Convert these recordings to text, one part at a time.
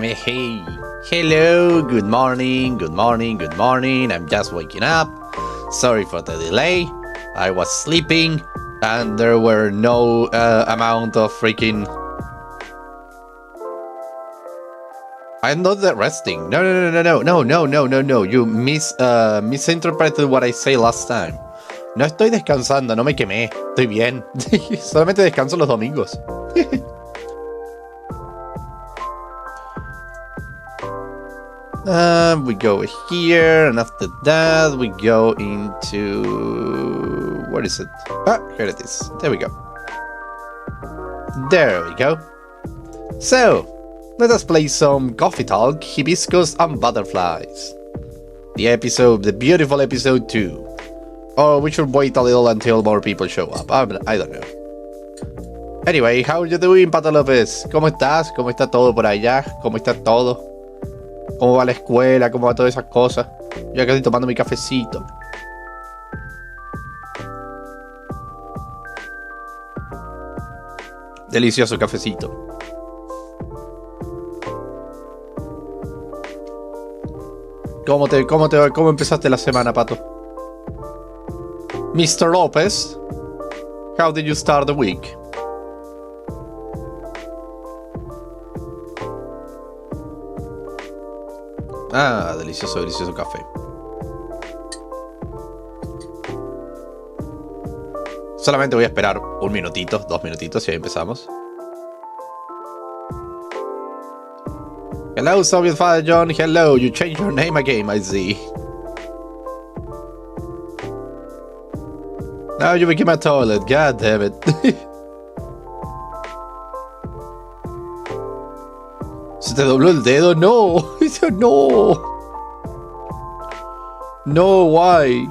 Hey, hello, good morning, good morning, good morning. I'm just waking up. Sorry for the delay. I was sleeping and there were no amount of freaking... I'm not that resting. No. You misinterpreted what I say last time. No estoy descansando, no me quemé. Estoy bien. Solamente descanso los domingos. We go here, and after that we go into... Where is it? Ah, here it is. There we go. There we go. So, let us play some Coffee Talk, Hibiscus and Butterflies. The beautiful episode 2. Or we should wait a little until more people show up. I don't know. Anyway, how are you doing, Pato López? ¿Cómo estás? ¿Cómo está todo por allá? ¿Cómo está todo? ¿Cómo va la escuela? ¿Cómo va todas esas cosas? Yo acá estoy tomando mi cafecito. Delicioso cafecito. ¿Cómo empezaste la semana, Pato? Mr. López, how did you start the week? Ah, delicioso café. Solamente voy a esperar 1 minutito, 2 minutitos y ahí empezamos. Hello, Soviet Father John. Hello, you changed your name again, I see. Now you became a toilet. God damn it. ¿Se te dobló el dedo? No. No. No, why?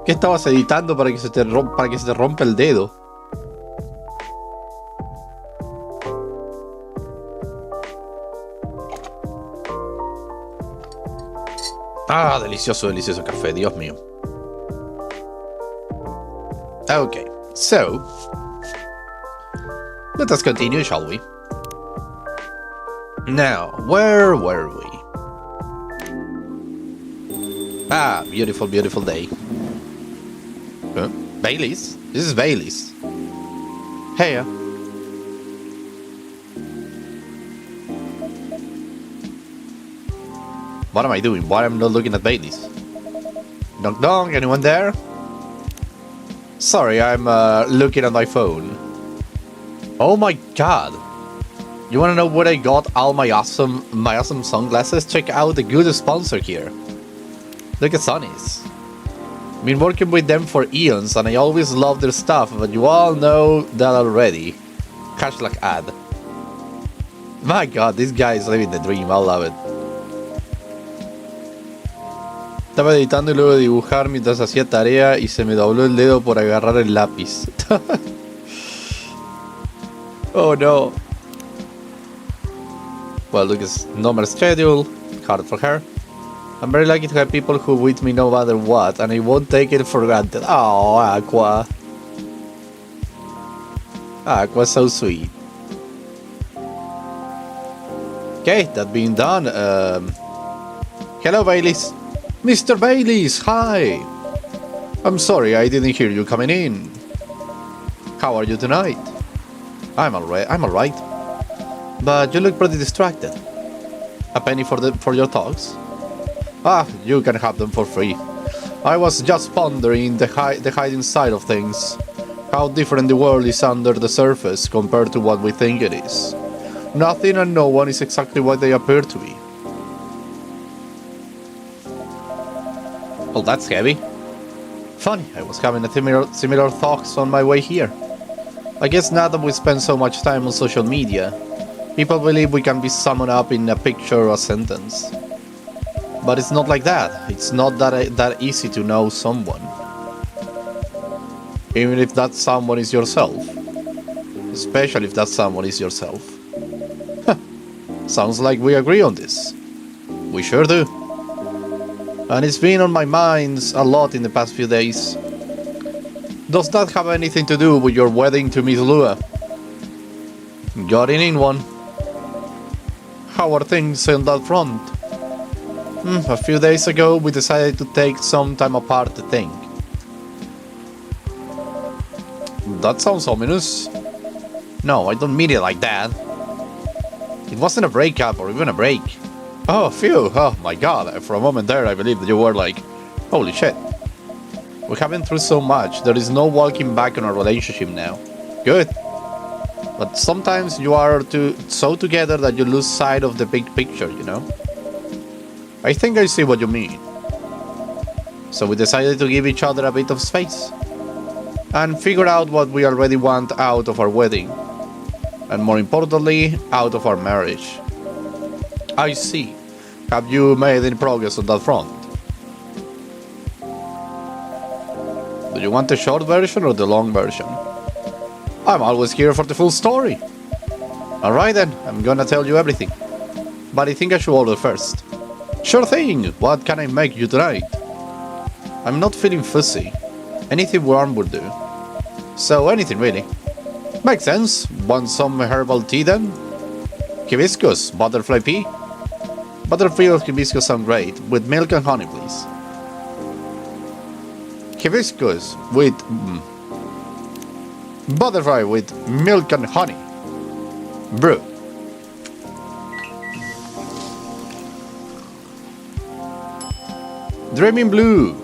¿Qué estabas editando para que se te rompa el dedo? Ah, delicioso café, Dios mío. Okay, so let us continue, shall we? Now, where were we? Ah, beautiful day. Bailey's? This is Bailey's. Hey. What am I doing? Why am I not looking at Bailey's? Knock knock, anyone there? Sorry, I'm looking at my phone. Oh my god. You wanna know where I got all my awesome sunglasses? Check out the good sponsor here. Look at Sonny's. Been working with them for eons and I always love their stuff, but you all know that already. Hashtag ad. My god, this guy is living the dream, I love it. Estaba editando y luego de dibujar mientras hacía tarea y se me dobló el dedo por agarrar el lápiz. Oh no. Well, look, it's normal schedule, hard for her. I'm very lucky to have people who with me no matter what, and I won't take it for granted. Oh, Aqua. Aqua's so sweet. Okay, that being done, hello, Baileys. Mr. Baileys, hi! I'm sorry, I didn't hear you coming in. How are you tonight? I'm alright. But you look pretty distracted. A penny for your talks? Ah, you can have them for free. I was just pondering the hiding side of things. How different the world is under the surface compared to what we think it is. Nothing and no one is exactly what they appear to be. Well, that's heavy. Funny, I was having a similar thoughts on my way here. I guess now that we spend so much time on social media, people believe we can be summoned up in a picture or a sentence. But it's not like that. It's not that easy to know someone. Even if that someone is yourself. Especially if that someone is yourself. Sounds like we agree on this. We sure do. And it's been on my mind a lot in the past few days. Does that have anything to do with your wedding to Miss Lua? Got in one. How are things on that front? A few days ago, we decided to take some time apart to think. That sounds ominous. No, I don't mean it like that. It wasn't a breakup or even a break. Oh, phew. Oh my god. For a moment there, I believed that you were like, holy shit. We have been through so much. There is no walking back on our relationship now. Good. But sometimes you are so together that you lose sight of the big picture, you know? I think I see what you mean. So we decided to give each other a bit of space. And figure out what we already want out of our wedding. And more importantly, out of our marriage. I see. Have you made any progress on that front? Do you want the short version or the long version? I'm always here for the full story. Alright then, I'm gonna tell you everything. But I think I should order first. Sure thing, what can I make you tonight? I'm not feeling fussy. Anything warm would do. So anything really. Makes sense. Want some herbal tea then? Hibiscus, butterfly pea? Butterfly or hibiscus sound great. With milk and honey, please. Hibiscus with... butterfly with milk and honey. Brew. Dreaming blue.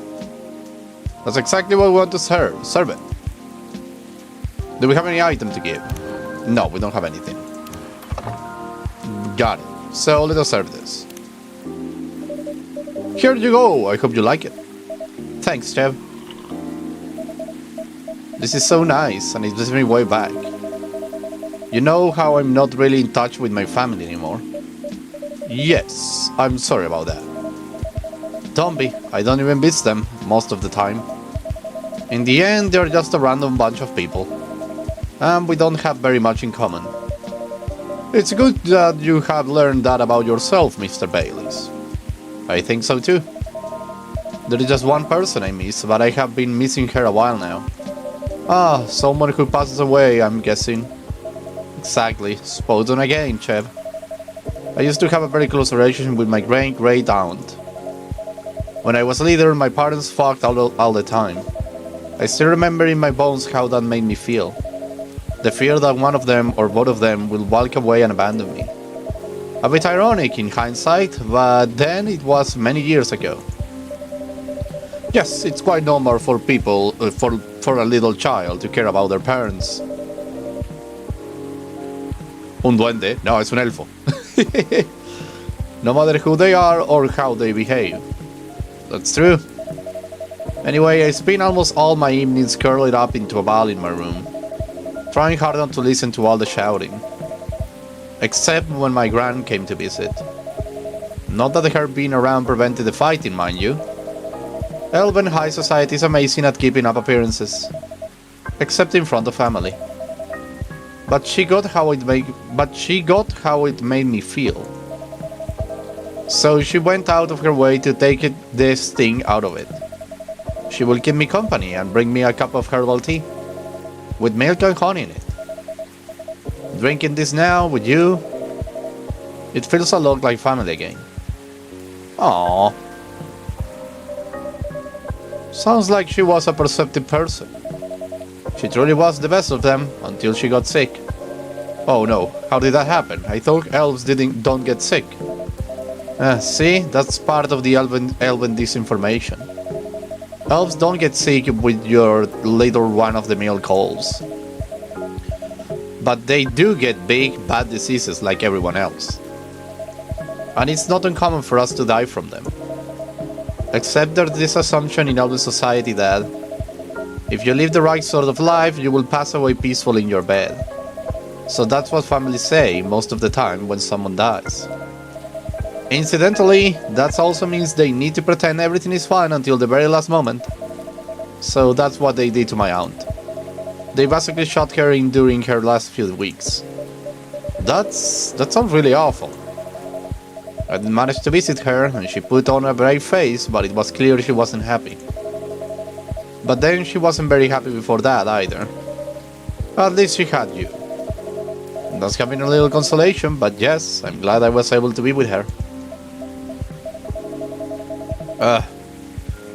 That's exactly what we want to serve. Serve it. Do we have any item to give? No, we don't have anything. Got it. So let us serve this. Here you go. I hope you like it. Thanks, Chev. This is so nice, and it gives me way back. You know how I'm not really in touch with my family anymore? Yes, I'm sorry about that. Don't be. I don't even visit them most of the time. In the end, they're just a random bunch of people. And we don't have very much in common. It's good that you have learned that about yourself, Mr. Bayliss. I think so too. There is just one person I miss, but I have been missing her a while now. Ah, someone who passes away, I'm guessing. Exactly. Spot on again, Chev. I used to have a very close relationship with my great aunt. When I was leader, my parents fought all the time. I still remember in my bones how that made me feel. The fear that one of them or both of them will walk away and abandon me. A bit ironic in hindsight, but then it was many years ago. Yes, it's quite normal for people, for a little child to care about their parents. Un duende? No, es un elfo. No matter who they are or how they behave. That's true. Anyway, I spent almost all my evenings curled up into a ball in my room, trying hard not to listen to all the shouting. Except when my gran came to visit. Not that her being around prevented the fighting, mind you. Elven high society is amazing at keeping up appearances. Except in front of family. But she got how it made me feel. So she went out of her way to take this thing out of it. She will keep me company and bring me a cup of herbal tea. With milk and honey in it. Drinking this now with you, it feels a lot like family again. Aww. Sounds like she was a perceptive person. She truly was the best of them until she got sick. Oh no, how did that happen? I thought elves don't get sick. See, that's part of the elven disinformation. Elves don't get sick with your little run-of-the-mill colds. But they do get big, bad diseases like everyone else. And it's not uncommon for us to die from them. Except there's this assumption in elven society that if you live the right sort of life, you will pass away peacefully in your bed. So that's what families say most of the time when someone dies. Incidentally, that also means they need to pretend everything is fine until the very last moment. So that's what they did to my aunt. They basically shot her in during her last few weeks. That sounds really awful. I didn't manage to visit her and she put on a brave face, but it was clear she wasn't happy. But then she wasn't very happy before that either. At least she had you. That's having a little consolation, but yes, I'm glad I was able to be with her.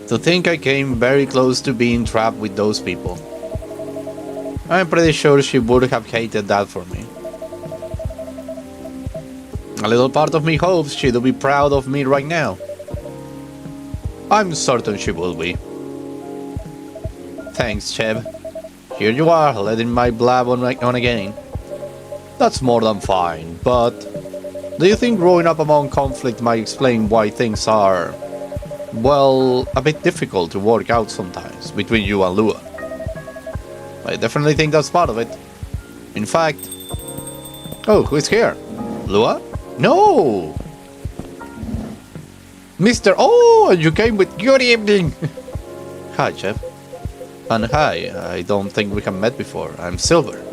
To think I came very close to being trapped with those people. I'm pretty sure she would have hated that for me. A little part of me hopes she'd be proud of me right now. I'm certain she will be. Thanks, Chev. Here you are, letting my blab on again. That's more than fine, but do you think growing up among conflict might explain why things are, well, a bit difficult to work out sometimes between you and Lua? I definitely think that's part of it. In fact... Oh, who is here? Lua? No! Mr. Oh, you came with good evening! Hi, Chev. And hi, I don't think we have met before. I'm Silver.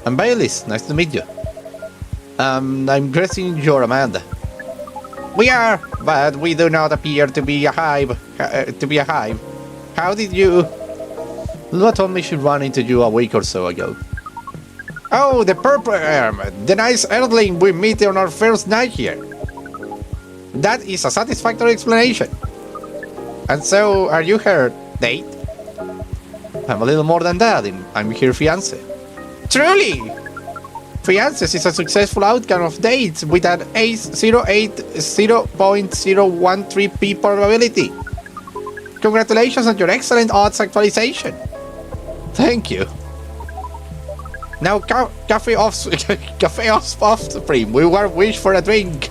I'm Baileys, nice to meet you. I'm guessing you're Amanda. We are, but we do not appear to be a hive. How did you... Lua told me she ran into you a week or so ago. Oh, the purple the nice earthling we meet on our first night here. That is a satisfactory explanation. And so, are you her date? I'm a little more than that. I'm her fiancé. Truly! Fiancés is a successful outcome of dates with an 0.013% probability. Congratulations on your excellent odds actualization. Thank you. Now, cafe offspring. We were wish for a drink.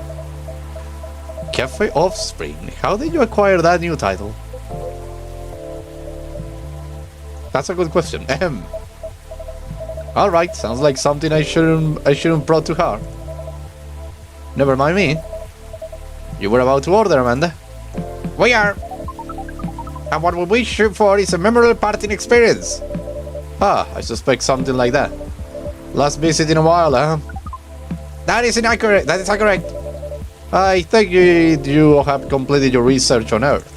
Cafe Offspring. How did you acquire that new title? That's a good question. All right, sounds like something I shouldn't brought to her. Never mind me. You were about to order, Amanda. We are. And what we wish for is a memorable parting experience. Ah, I suspect something like that. Last visit in a while, huh? That is inaccurate. That is correct. I think you have completed your research on Earth.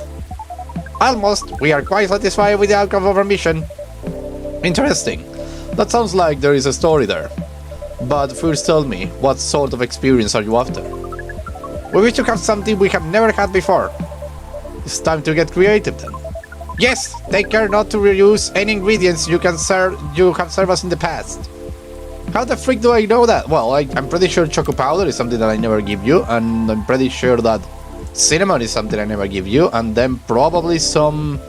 Almost. We are quite satisfied with the outcome of our mission. Interesting. That sounds like there is a story there. But first tell me, what sort of experience are you after? We wish to have something we have never had before. It's time to get creative then. Yes, take care not to reuse any ingredients you have served us in the past. How the freak do I know that? Well, I'm pretty sure choco powder is something that I never give you, and I'm pretty sure that cinnamon is something I never give you, and then probably some,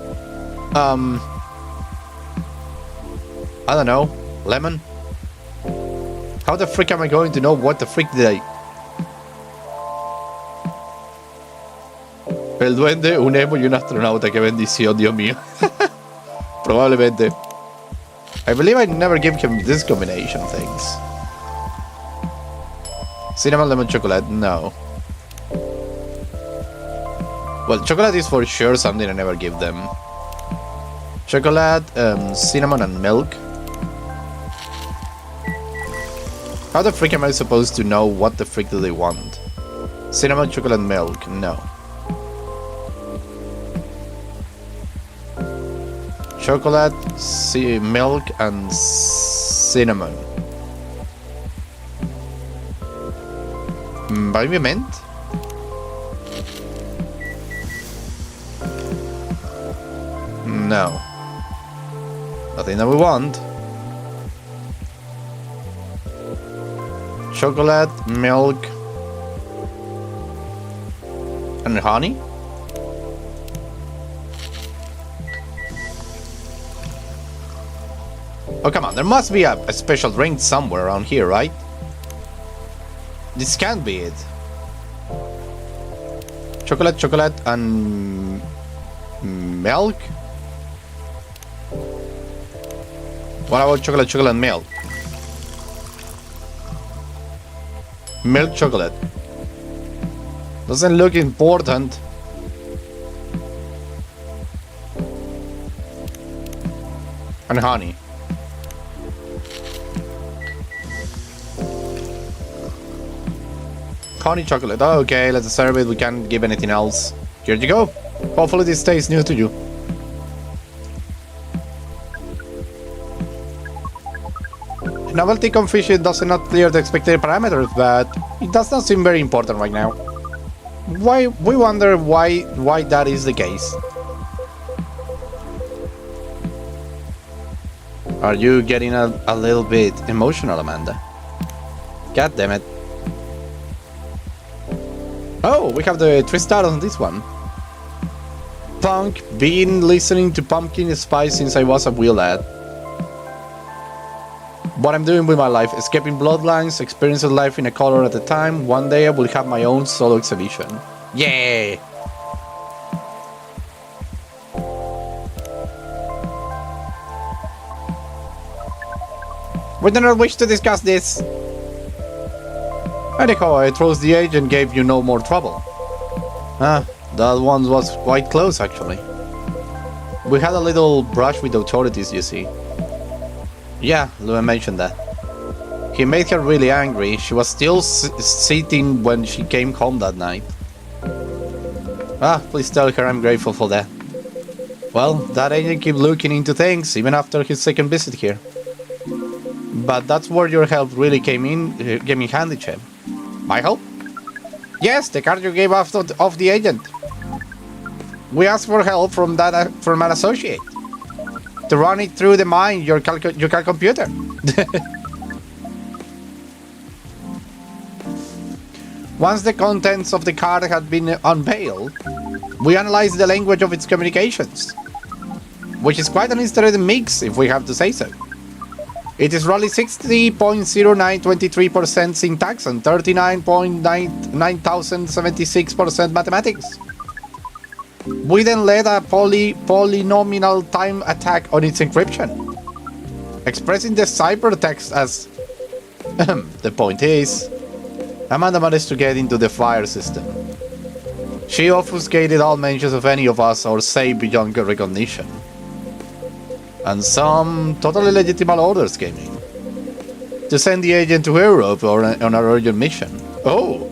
I don't know, lemon? How the freak am I going to know what the freak did I... El duende, un emo y un astronauta, qué bendición, Dios mío. Probablemente. I believe I never gave him this combination things. Cinnamon, lemon, chocolate, no. Well, chocolate is for sure something I never give them. Chocolate, cinnamon and milk. How the freak am I supposed to know what the freak do they want? Cinnamon, chocolate, milk, no. Chocolate, milk, and cinnamon. Buy me mint? No. Nothing that we want. Chocolate, milk, and honey? Oh, come on, there must be a special drink somewhere around here, right? This can't be it. Chocolate, chocolate, and milk? What about chocolate, chocolate, and milk? Milk chocolate. Doesn't look important. And honey. Honey chocolate. Oh, okay, let's serve it. We can't give anything else. Here you go. Hopefully this tastes new to you. Novelty coefficient does not clear the expected parameters, but it does not seem very important right now. We wonder why that is the case. Are you getting a little bit emotional, Amanda? God damn it. Oh, we have the 3 stars on this one. Punk, been listening to Pumpkin Spice since I was a wee lad. What I'm doing with my life, escaping bloodlines, experiencing life in a color at a time. One day I will have my own solo exhibition. Yay! We do not wish to discuss this. Anyhow, I trust the agent gave you no more trouble. Ah, that one was quite close actually. We had a little brush with the authorities, you see. Yeah, Lua mentioned that. He made her really angry. She was still sitting when she came home that night. Ah, please tell her I'm grateful for that. Well, that agent kept looking into things even after his second visit here. But that's where your help really came in handy, Chev. My help? Yes, the card you gave off the agent. We asked for help from an associate to run it through the mind your computer. Once the contents of the card had been unveiled, we analyzed the language of its communications, which is quite an interesting mix, if we have to say so. It is roughly 60.0923% syntax and 39.9076% mathematics. We then led a polynomial time attack on its encryption, expressing the ciphertext as the point is, Amanda managed to get into the fire system. She obfuscated all mentions of any of us or say beyond recognition. And some totally legitimate orders came in to send the agent to Europe on an urgent mission. Oh,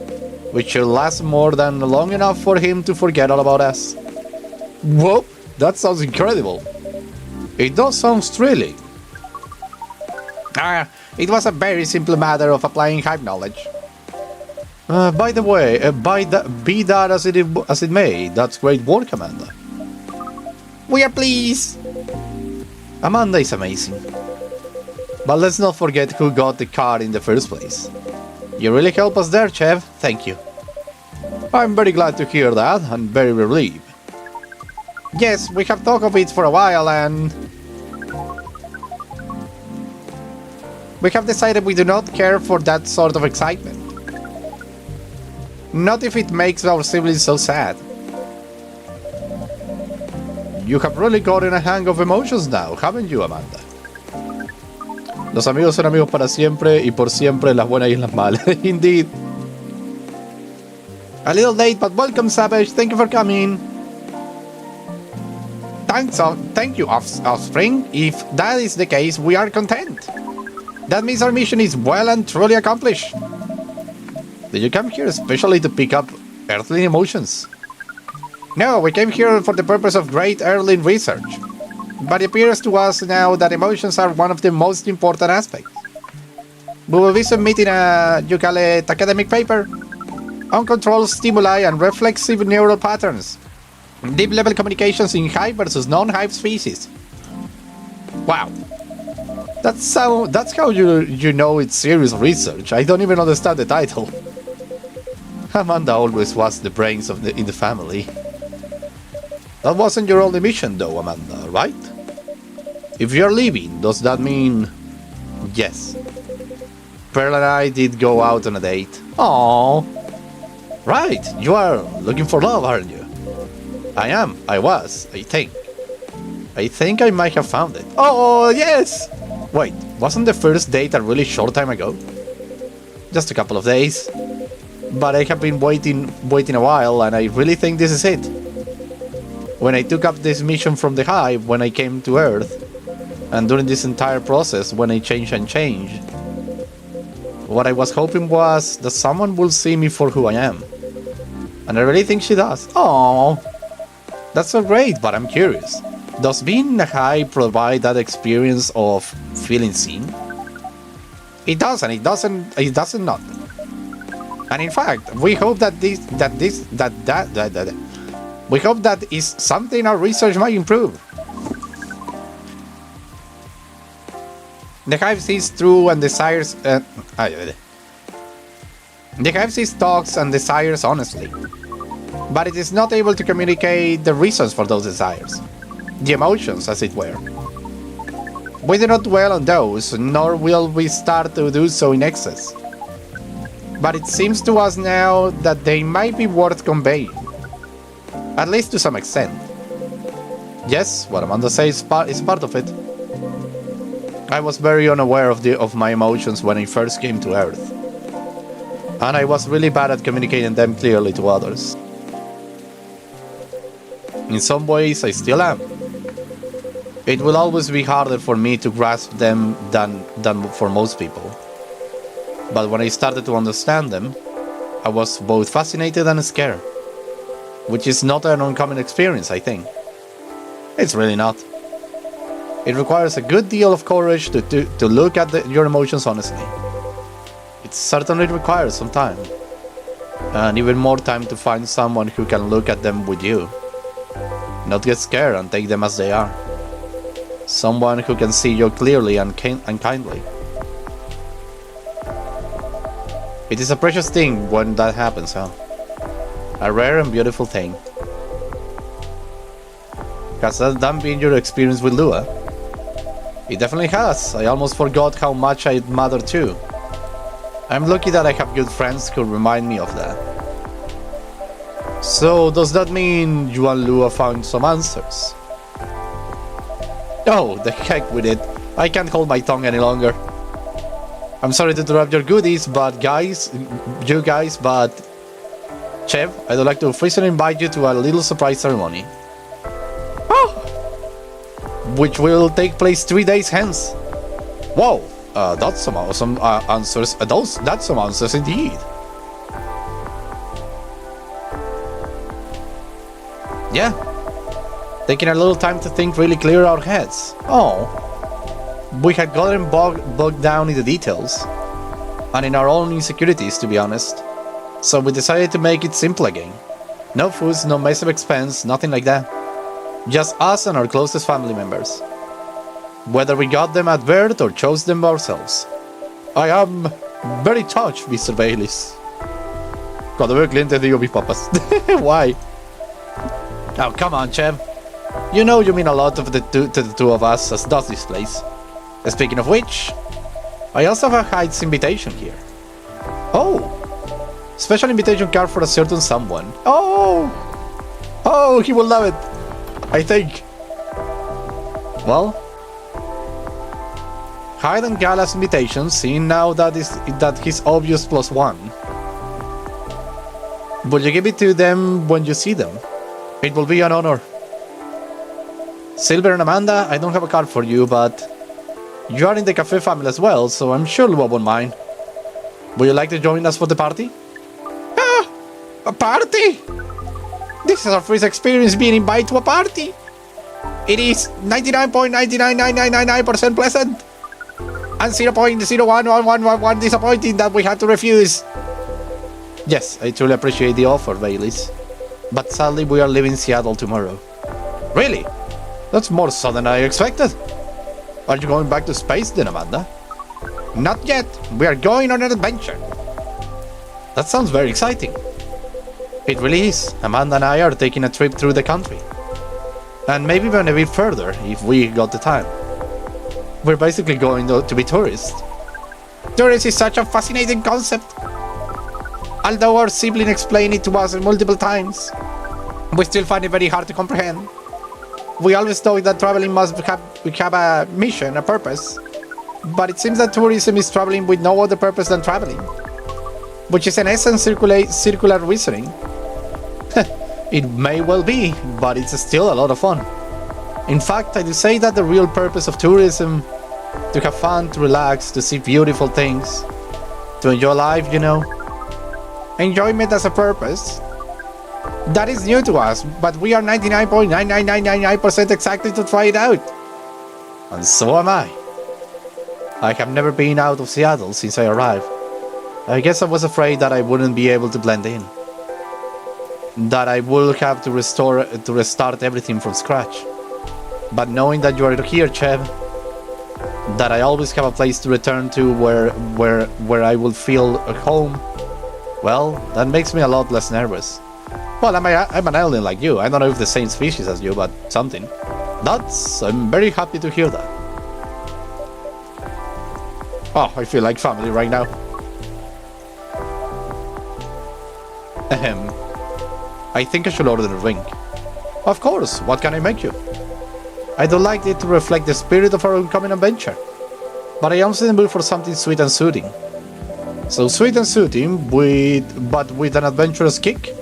which should last more than long enough for him to forget all about us. Whoa, that sounds incredible. It does sound thrilling. It was a very simple matter of applying hive knowledge. By the way, be that as it may, that's great work, Amanda. We are pleased. Amanda is amazing. But let's not forget who got the card in the first place. You really helped us there, Chev. Thank you. I'm very glad to hear that, and very relieved. Yes, we have talked of it for a while, and we have decided we do not care for that sort of excitement. Not if it makes our siblings so sad. You have really gotten a hang of emotions now, haven't you, Amanda? Los amigos son amigos para siempre y por siempre, las buenas y las malas. Indeed. A little late, but welcome, Savage. Thank you for coming. Thank you, Offspring. If that is the case, we are content. That means our mission is well and truly accomplished. Did you come here especially to pick up earthling emotions? No, we came here for the purpose of great earthling research. But it appears to us now that emotions are one of the most important aspects. We will be submitting a, you call it, academic paper. Uncontrolled stimuli and reflexive neural patterns. Deep-level communications in hive versus non-hive species. Wow. That's how you know it's serious research. I don't even understand the title. Amanda always was the brains in the family. That wasn't your only mission though, Amanda, right? If you're leaving, does that mean... Yes. Pearl and I did go out on a date. Aww. Right, you are looking for love, aren't you? I was, I think. I think I might have found it. Oh, yes! Wait, wasn't the first date a really short time ago? Just a couple of days. But I have been waiting a while, and I really think this is it. When I took up this mission from the hive, when I came to Earth, and during this entire process, when I changed and changed, what I was hoping was that someone will see me for who I am. And I really think she does. Aww. That's so great, but I'm curious. Does being a hive provide that experience of feeling seen? It does, and it doesn't not. And in fact, we hope that we hope that is something our research might improve. The hive sees through and desires. The hive sees thoughts and desires honestly, but it is not able to communicate the reasons for those desires, the emotions, as it were. We do not dwell on those, nor will we start to do so in excess. But it seems to us now that they might be worth conveying, at least to some extent. Yes, what Amanda says is part of it. I was very unaware of my emotions when I first came to Earth, and I was really bad at communicating them clearly to others. In some ways, I still am. It will always be harder for me to grasp them than for most people. But when I started to understand them, I was both fascinated and scared, which is not an uncommon experience, I think. It's really not. It requires a good deal of courage to look at your emotions honestly. It certainly requires some time, and even more time to find someone who can look at them with you, not get scared and take them as they are. Someone who can see you clearly and kindly. It is a precious thing when that happens, huh? A rare and beautiful thing. Has that been your experience with Lua? It definitely has. I almost forgot how much it mattered too. I'm lucky that I have good friends who remind me of that. So, does that mean you and Lua found some answers? Oh, the heck with it. I can't hold my tongue any longer. I'm sorry to interrupt your goodies, but Chev, I'd like to officially invite you to a little surprise ceremony. Oh! Which will take place 3 days hence. Whoa, that's some awesome answers. That's some answers indeed. Yeah. Taking a little time to think really clear our heads. Oh. We had gotten bogged down in the details, and in our own insecurities, to be honest. So we decided to make it simple again. No foods, no massive expense, nothing like that. Just us and our closest family members. Whether we got them at birth or chose them ourselves. I am very touched, Mr. Baylis. Cuando veo clientes digo mis papas. Why? Oh, come on, Chev. You know you mean a lot to the two of us, as does this place. Speaking of which, I also have Hyde's invitation here. Oh! Special invitation card for a certain someone. Oh! Oh, he will love it! I think. Well, Hyde and Gala's invitation, seeing now that he's obvious +1. Will you give it to them when you see them? It will be an honor. Silver and Amanda, I don't have a card for you, but you are in the cafe family as well, so I'm sure Lua won't mind. Would you like to join us for the party? Ah! A party? This is our first experience being invited to a party. It is 99.99999% pleasant and 0.011111 disappointing that we had to refuse. Yes, I truly appreciate the offer, Baylis. But sadly, we are leaving Seattle tomorrow. Really? That's more so than I expected. Are you going back to space then, Amanda? Not yet. We are going on an adventure. That sounds very exciting. It really is. Amanda and I are taking a trip through the country. And maybe even a bit further, if we got the time. We're basically going to be tourists. Tourist is such a fascinating concept. Although our sibling explained it to us multiple times, we still find it very hard to comprehend. We always thought that traveling must have a mission, a purpose. But it seems that tourism is traveling with no other purpose than traveling. Which is in essence circular reasoning. It may well be, but it's still a lot of fun. In fact, I do say that the real purpose of tourism, to have fun, to relax, to see beautiful things, to enjoy life, you know. Enjoyment as a purpose. That is new to us, but we are 99.99999% excited to try it out. And so am I. I have never been out of Seattle since I arrived. I guess I was afraid that I wouldn't be able to blend in. That I would have to restart everything from scratch. But knowing that you are here, Chev, that I always have a place to return to where I will feel at home, well, that makes me a lot less nervous. Well, I'm an alien like you. I don't know if the same species as you, but something. I'm very happy to hear that. Oh, I feel like family right now. Ahem. I think I should order a drink. Of course, what can I make you? I'd like it to reflect the spirit of our oncoming adventure. But I am in the mood for something sweet and soothing. So sweet and soothing, but with an adventurous kick?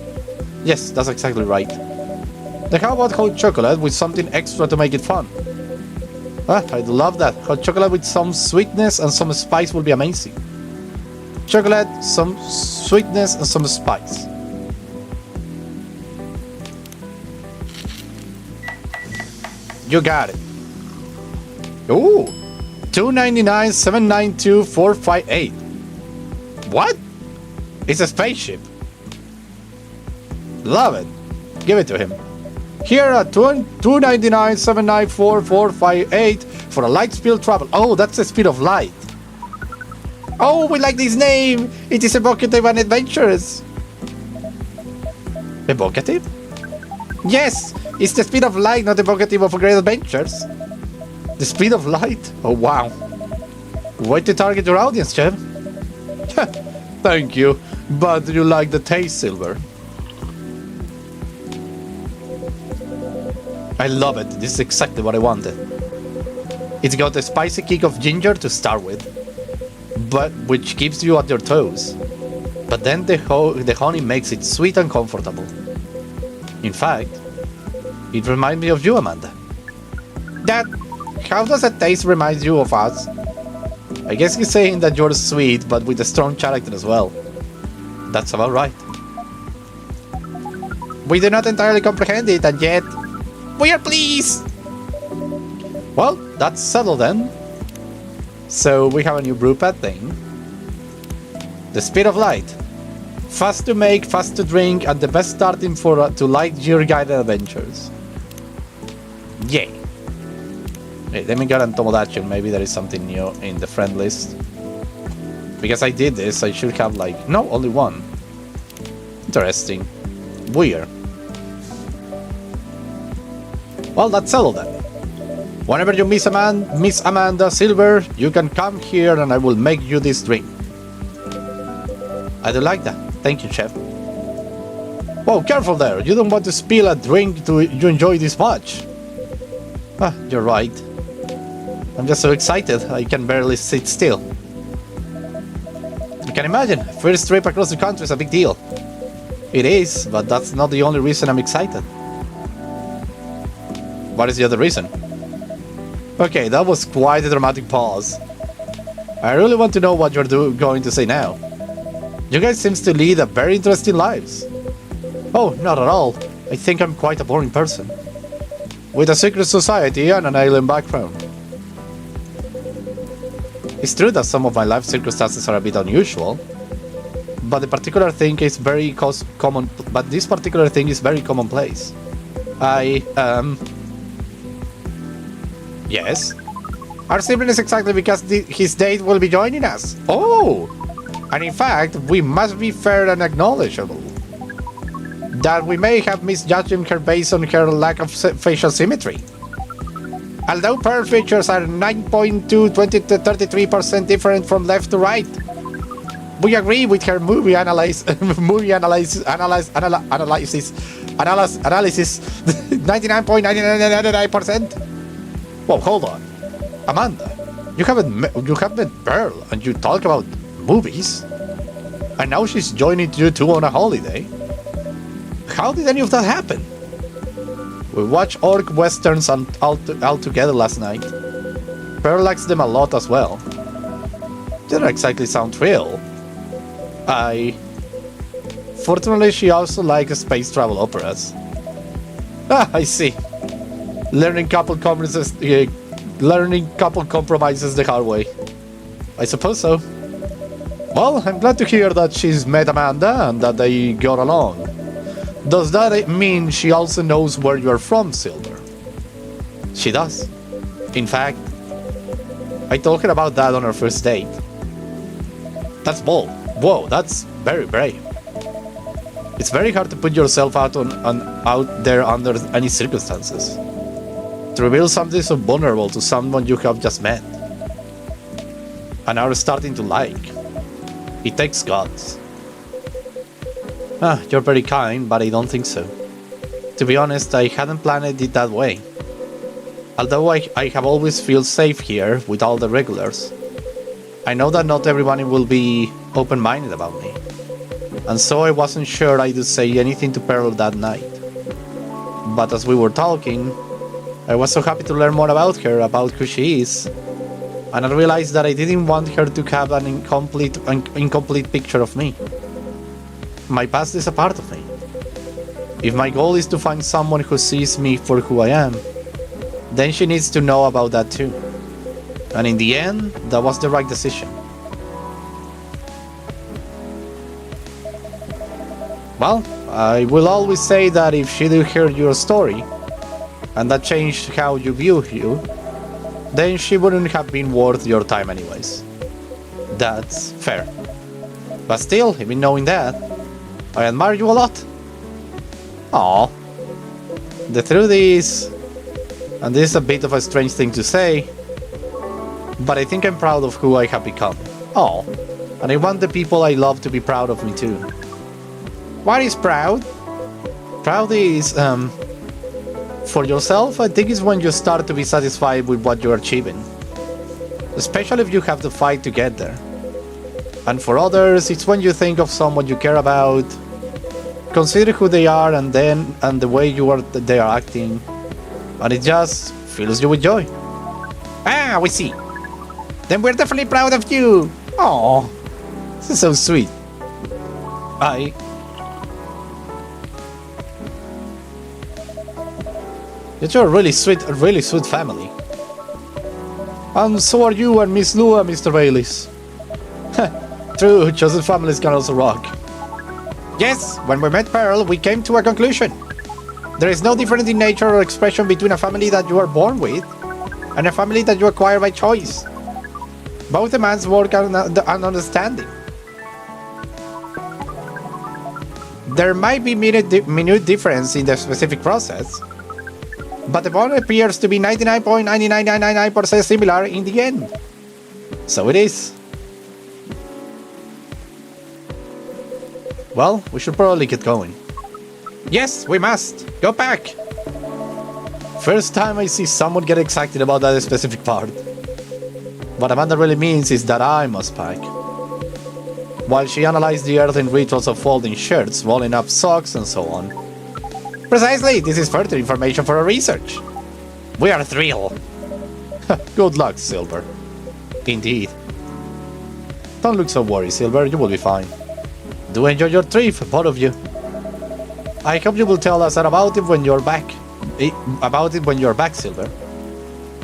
Yes, that's exactly right. Then how about hot chocolate with something extra to make it fun? Ah, I'd love that. Hot chocolate with some sweetness and some spice will be amazing. Chocolate, some sweetness and some spice. You got it. Ooh, $2.99, $7.92, $4.58. What? It's a spaceship. Love it. Give it to him. Here are $2.99, $7.94, $4.58 for a light speed travel. Oh, that's the speed of light. Oh, we like this name. It is evocative and adventurous. Evocative? Yes, it's the speed of light, not evocative of great adventures. The speed of light? Oh, wow. Way to target your audience, Chev. Thank you, but you like the taste, Silver. I love it. This is exactly what I wanted. It's got a spicy kick of ginger to start with, but which keeps you at your toes. But then the honey makes it sweet and comfortable. In fact, it reminds me of you, Amanda. How does that taste remind you of us? I guess he's saying that you're sweet, but with a strong character as well. That's about right. We do not entirely comprehend it, and yet we are pleased! Well, that's settled then. So we have a new brewpad thing. The speed of light. Fast to make, fast to drink, and the best starting to light year guided adventures. Yay! Hey, let me get on Tomodachi, maybe there is something new in the friend list. Because I did this, I should have like... No, only one. Interesting. Weird. Well, that's settled then. Whenever you miss Amanda Silver, you can come here and I will make you this drink. I do like that. Thank you, Chev. Whoa, careful there. You don't want to spill a drink you enjoy this much. Ah, you're right. I'm just so excited, I can barely sit still. You can imagine, first trip across the country is a big deal. It is, but that's not the only reason I'm excited. What is the other reason? Okay, that was quite a dramatic pause. I really want to know what you're going to say now. You guys seem to lead a very interesting lives. Oh, not at all. I think I'm quite a boring person. With a secret society and an alien background. It's true that some of my life circumstances are a bit unusual, but this particular thing is very commonplace. Yes? Our sibling is exactly because his date will be joining us. Oh! And in fact, we must be fair and acknowledgeable that we may have misjudged her based on her lack of facial symmetry. Although pearl features are 9.2, 20 to 33% different from left to right, we agree with her movie analysis 99.999%. Whoa, hold on. Amanda, you haven't met Pearl and you talk about movies? And now she's joining you two on a holiday? How did any of that happen? We watched orc westerns all together last night. Pearl likes them a lot as well. They don't exactly sound real. Fortunately, she also likes space travel operas. Ah, I see. Learning couple compromises the hard way. I suppose so. Well, I'm glad to hear that she's met Amanda and that they got along. Does that mean she also knows where you're from, Silver? She does. In fact, I told her about that on our first date. That's bold. Whoa, that's very brave. It's very hard to put yourself out there under any circumstances. To reveal something so vulnerable to someone you have just met and are starting to like. It takes guts. You're very kind, but I don't think so. To be honest, I hadn't planned it that way. Although I have always felt safe here with all the regulars, I know that not everyone will be open-minded about me. And so I wasn't sure I would say anything to Pearl that night. But as we were talking, I was so happy to learn more about her, about who she is, and I realized that I didn't want her to have an incomplete picture of me. My past is a part of me. If my goal is to find someone who sees me for who I am, then she needs to know about that too. And in the end, that was the right decision. Well, I will always say that if she did hear your story, and that changed how you view you, then she wouldn't have been worth your time anyways. That's fair. But still, even knowing that, I admire you a lot. Aww. The truth is, and this is a bit of a strange thing to say, but I think I'm proud of who I have become. Aww. And I want the people I love to be proud of me too. What is proud? Proud is, for yourself, I think it's when you start to be satisfied with what you're achieving. Especially if you have to fight to get there. And for others, it's when you think of someone you care about, consider who they are and the way they are acting, and it just fills you with joy. Ah, we see. Then we're definitely proud of you. Oh, this is so sweet. You're a really sweet family. And so are you and Miss Lua, Mr. Baylis. True, chosen families can also rock. Yes, when we met Pearl, we came to a conclusion. There is no difference in nature or expression between a family that you are born with and a family that you acquire by choice. Both demands work and understanding. There might be minute difference in the specific process, but the bond appears to be 99.99999% similar in the end. So it is. Well, we should probably get going. Yes, we must. Go pack. First time I see someone get excited about that specific part. What Amanda really means is that I must pack. While she analyzed the earthen rituals of folding shirts, rolling up socks, and so on. Precisely, this is further information for our research. We are thrilled. Good luck, Silver. Indeed. Don't look so worried, Silver, you will be fine. Do enjoy your trip, both of you. I hope you will tell us about it when you're back. Silver.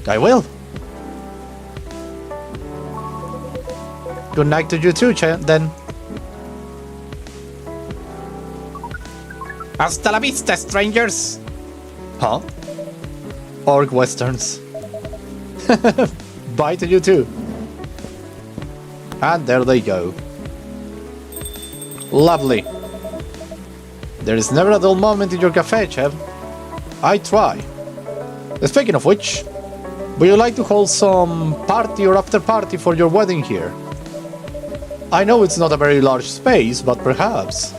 I will. Good night to you too, then. Hasta la vista, strangers! Huh? Orc westerns. Bye to you too. And there they go. Lovely. There is never a dull moment in your cafe, Chev. I try. Speaking of which, would you like to hold some party or after party for your wedding here? I know it's not a very large space, but perhaps.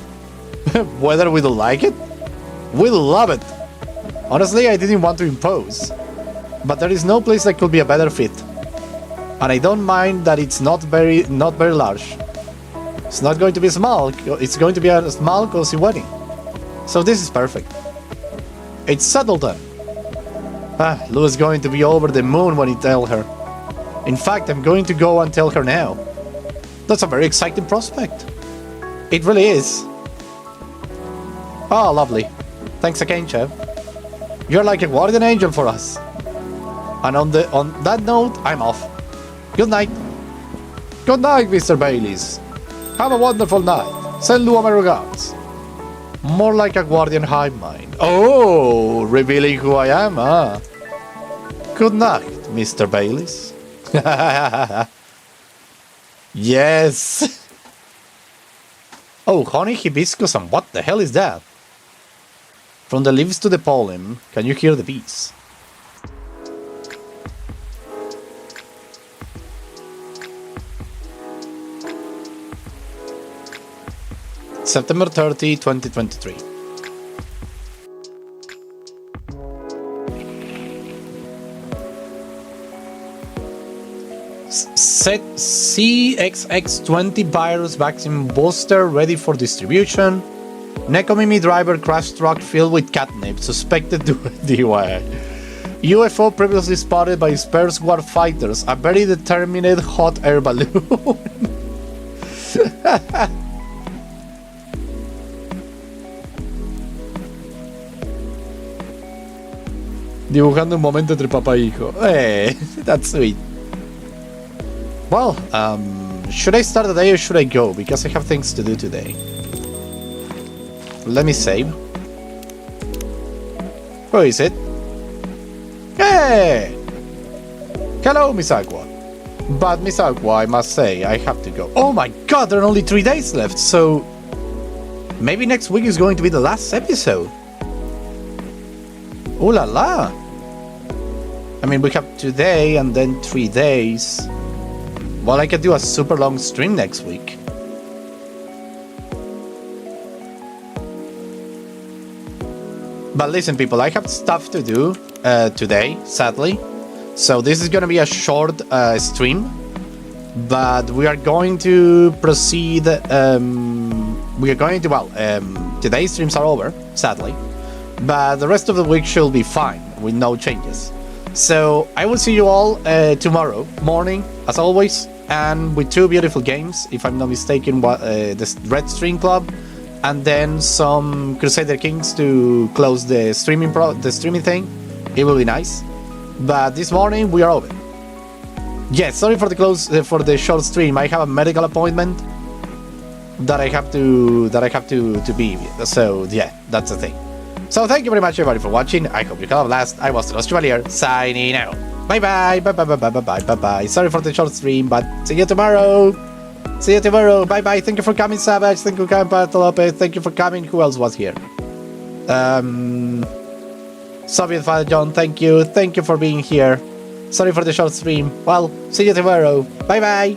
Whether we'll like it? We'll love it! Honestly, I didn't want to impose, but there is no place that could be a better fit. And I don't mind that it's not very large. It's not going to be small, it's going to be a small, cozy wedding. So this is perfect. It's settled then. Lou's going to be over the moon when I tell her. In fact, I'm going to go and tell her now. That's a very exciting prospect. It really is. Oh, lovely. Thanks again, Chev. You're like a guardian angel for us. And on that note, I'm off. Good night. Good night, Mr. Baileys. Have a wonderful night. Send Lua my regards. More like a guardian hive mind. Oh, revealing who I am, huh? Good night, Mr. Baileys. Yes. Oh, honey hibiscus, and what the hell is that? From the leaves to the pollen, can you hear the bees? September 30, 2023. Set CXX20 virus vaccine booster ready for distribution. Nekomimi driver crash truck filled with catnip suspected DUI. UFO previously spotted by spare squad fighters. A very determined hot air balloon. Dibujando un momento entre papá y hijo. Hey, that's sweet. Well, should I start the day or should I go? Because I have things to do today. Let me save. Who is it? Hey! Hello, Miss Aqua. But Miss Aqua, I must say, I have to go. Oh my god, there are only 3 days left, so... maybe next week is going to be the last episode. Ooh la la! I mean, we have today and then 3 days. Well, I could do a super long stream next week. But listen, people, I have stuff to do today, sadly. So this is gonna be a short stream. But we are going to proceed. We are going to, well, today's streams are over, sadly. But the rest of the week should be fine, with no changes. So I will see you all tomorrow morning, as always. And with 2 beautiful games, if I'm not mistaken, the Red String Club, and then some Crusader Kings to close the streaming thing. It will be nice. But this morning we are open. Yes, sorry for the short stream. I have a medical appointment that I have to be with. So yeah, that's the thing. So thank you very much everybody for watching. I hope you have a blast. I was the Australier signing out. Bye bye. Bye bye bye bye bye bye bye bye. Sorry for the short stream, but see you tomorrow. See you tomorrow. Bye bye. Thank you for coming, Savage. Thank you for coming, Pato Lopez. Thank you for coming. Who else was here? Soviet Father John. Thank you. Thank you for being here. Sorry for the short stream. Well, see you tomorrow. Bye bye.